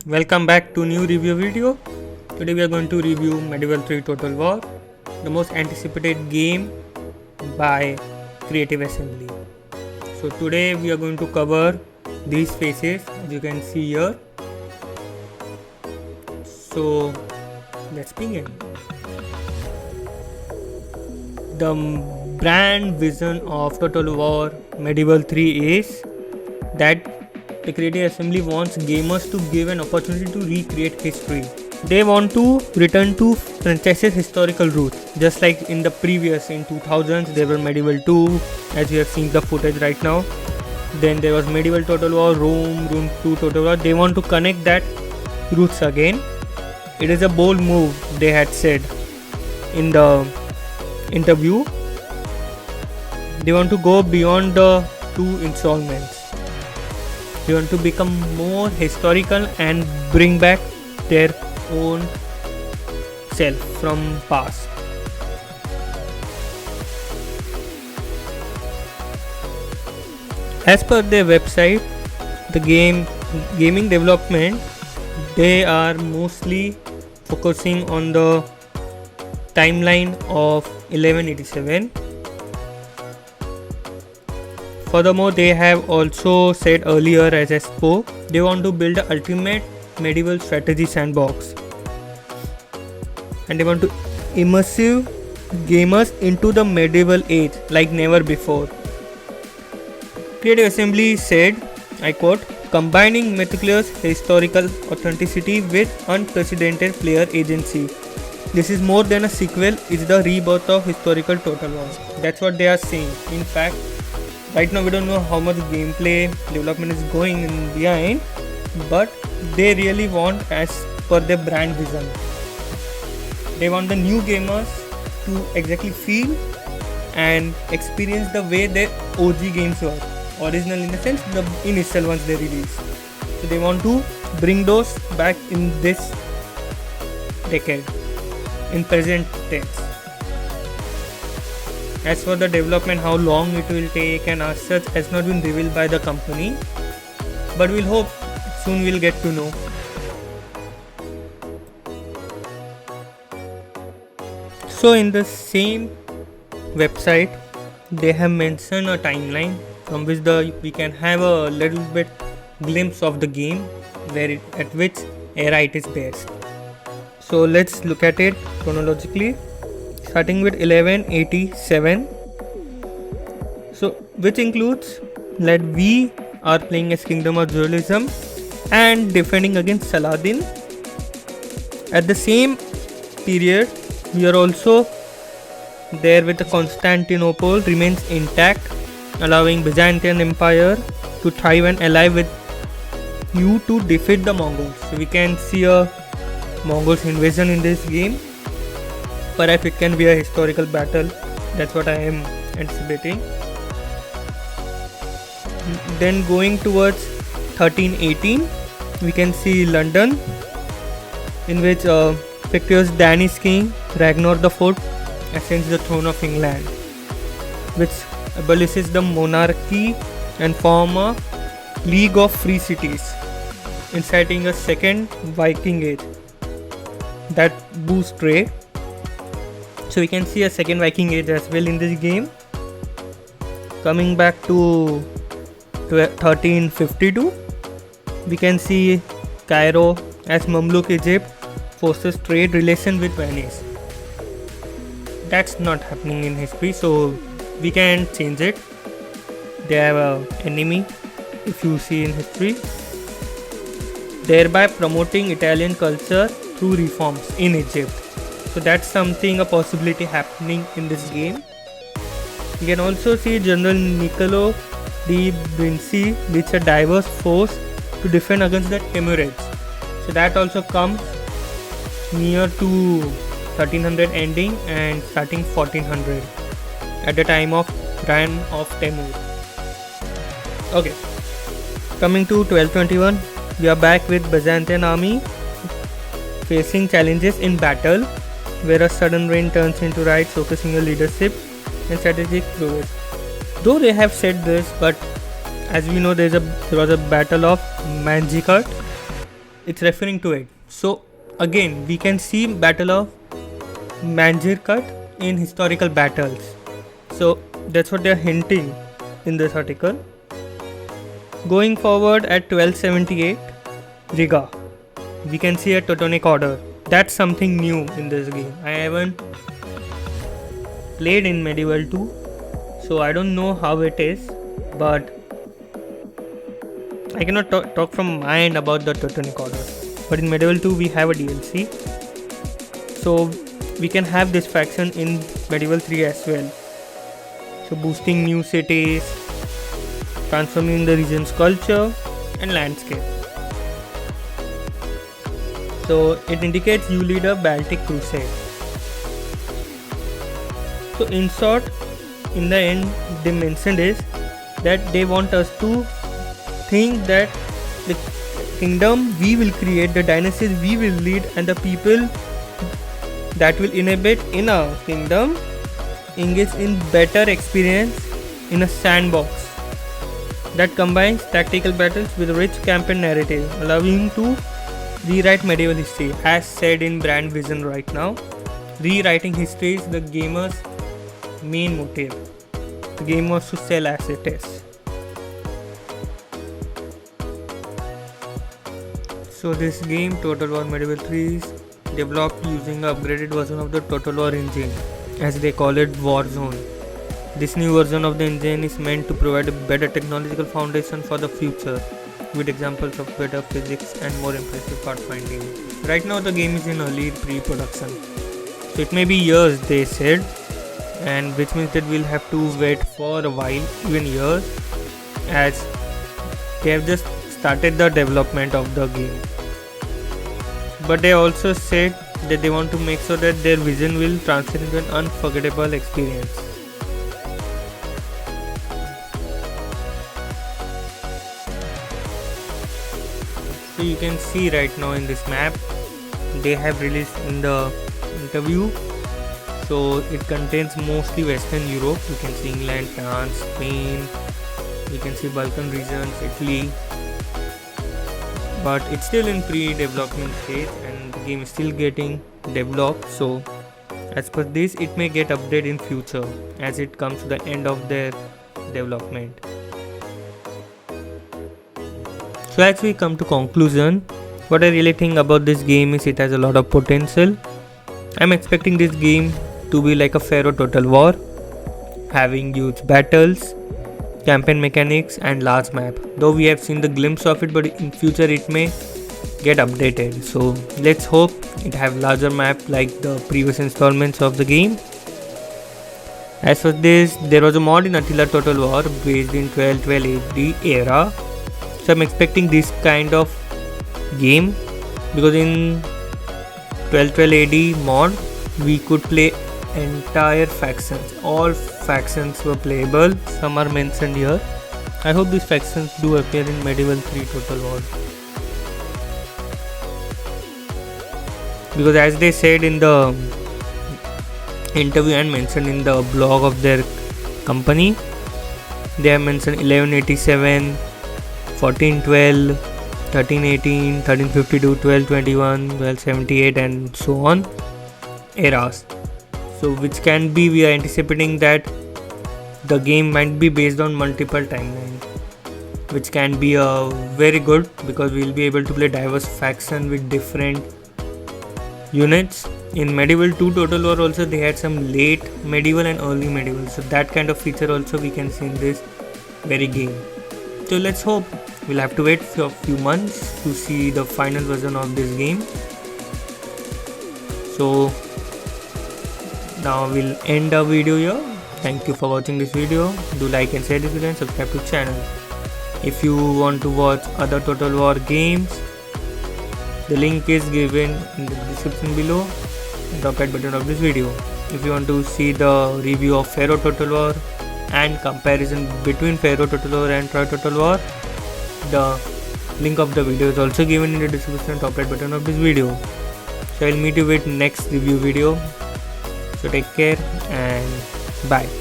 Welcome back to new review video. Today we are going to review Medieval 3 Total War, the most anticipated game by Creative Assembly. So today we are going to cover these phases as you can see here. So let's begin. The brand vision of Total War Medieval 3 is that the Creative Assembly wants gamers to give an opportunity to recreate history. They want to return to franchise's historical roots. Just like in the previous, in 2000s, there were Medieval 2, as you have seen the footage right now. Then there was Medieval Total War, Rome 2 Total War. They want to connect that roots again. It is a bold move, they had said in the interview. They want to go beyond the two installments. They want to become more historical and bring back their own self from past. As per their website, the gaming development, they are mostly focusing on the timeline of 1187. Furthermore, they have also said earlier, as I spoke, they want to build the ultimate medieval strategy sandbox. And they want to immersive gamers into the medieval age like never before. Creative Assembly said, I quote, combining meticulous historical authenticity with unprecedented player agency. This is more than a sequel, it's the rebirth of historical Total War. That's what they are saying. In fact, right now we don't know how much gameplay development is going in behind, but they really want, as per their brand vision, they want the new gamers to exactly feel and experience the way their OG games were, original in the sense the initial ones they released. So they want to bring those back in this decade, in present tense. As for the development, how long it will take and as such has not been revealed by the company, but we'll hope soon we'll get to know. So in the same website, they have mentioned a timeline from which we can have a little bit glimpse of the game, at which era it is based. So let's look at it chronologically. Starting with 1187, so which includes that we are playing as Kingdom of Dualism and defending against Saladin. At the same period, we are also there with the Constantinople remains intact, allowing Byzantine Empire to thrive and ally with you to defeat the Mongols. So we can see a Mongols invasion in this game. Perhaps it can be a historical battle. That's what I am anticipating. Then going towards 1318, we can see London, in which victorious Danish king Ragnar IV ascends the throne of England, which abolishes the monarchy and form a League of Free Cities, inciting a second Viking Age that boosts trade. So we can see a second Viking Age as well in this game. Coming back to 1352, we can see Cairo as Mamluk Egypt forces trade relation with Venice. That's not happening in history, so we can change it. They have an enemy, if you see in history, thereby promoting Italian culture through reforms in Egypt. So that's something, a possibility happening in this game. You can also see General Niccolo di Vinci leads a diverse force to defend against the Timurids. So that also comes near to 1300 ending and starting 1400 at the time of reign of Temur. Okay, coming to 1221, we are back with Byzantine army facing challenges in battle, where a sudden rain turns into riot, showcasing your leadership and strategic prowess. Though they have said this, but as we know, there was a battle of Manjikat it's referring to it. So again, we can see Battle of Manjirkat in historical battles. So that's what they're hinting in this article. Going forward at 1278, Riga, we can see a Teutonic order. That's something new in this game. I haven't played in Medieval 2, so I don't know how it is, but I cannot talk from my end about the Teutonic order. But in Medieval 2 we have a DLC, so we can have this faction in Medieval 3 as well. So boosting new cities, transforming the region's culture and landscape. So it indicates you lead a Baltic crusade. So in short, in the end, they mentioned is that they want us to think that the kingdom we will create, the dynasties we will lead, and the people that will inhabit in our kingdom engage in better experience in a sandbox that combines tactical battles with a rich campaign narrative, allowing you to rewrite medieval history. As said in brand vision right now, rewriting history is the gamer's main motive. The game wants to sell as it is. So this game, Total War Medieval 3, is developed using an upgraded version of the Total War engine, as they call it Warzone. This new version of the engine is meant to provide a better technological foundation for the future, with examples of better physics and more impressive pathfinding. Right now the game is in early pre-production, so it may be years, they said, and which means that we'll have to wait for a while, even years, as they have just started the development of the game. But they also said that they want to make sure that their vision will translate into an unforgettable experience. So you can see right now in this map, they have released in the interview. So it contains mostly Western Europe. You can see England, France, Spain. You can see Balkan regions, Italy. But it's still in pre-development stage and the game is still getting developed. So as per this, it may get updated in future as it comes to the end of their development. So as we come to conclusion, what I really think about this game is it has a lot of potential. I'm expecting this game to be like a Pharaoh Total War, having huge battles, campaign mechanics and large map. Though we have seen the glimpse of it, but in future it may get updated. So let's hope it have larger map like the previous installments of the game. As for this, there was a mod in Attila Total War based in 1212 AD era. So I'm expecting this kind of game, because in 1212 AD mod we could play entire factions. All factions were playable. Some are mentioned here. I hope these factions do appear in Medieval 3 Total War, because as they said in the interview and mentioned in the blog of their company, they have mentioned 1187, 1412, 1318, 1352, 1221, 1278 and so on eras. So which can be, we are anticipating that the game might be based on multiple timelines, which can be very good, because we will be able to play diverse faction with different units. In Medieval 2 Total War also they had some late medieval and early medieval, so that kind of feature also we can see in this very game. So let's hope. We'll have to wait for a few months to see the final version of this game. So now we'll end our video here. Thank you for watching this video. Do like and share this video and subscribe to the channel. If you want to watch other Total War games, the link is given in the description below and top right button of this video. If you want to see the review of Pharaoh Total War and comparison between Pharaoh Total War and Troy Total War, the link of the video is also given in the description top right button of this video. So I'll meet you with next review video. So take care and bye.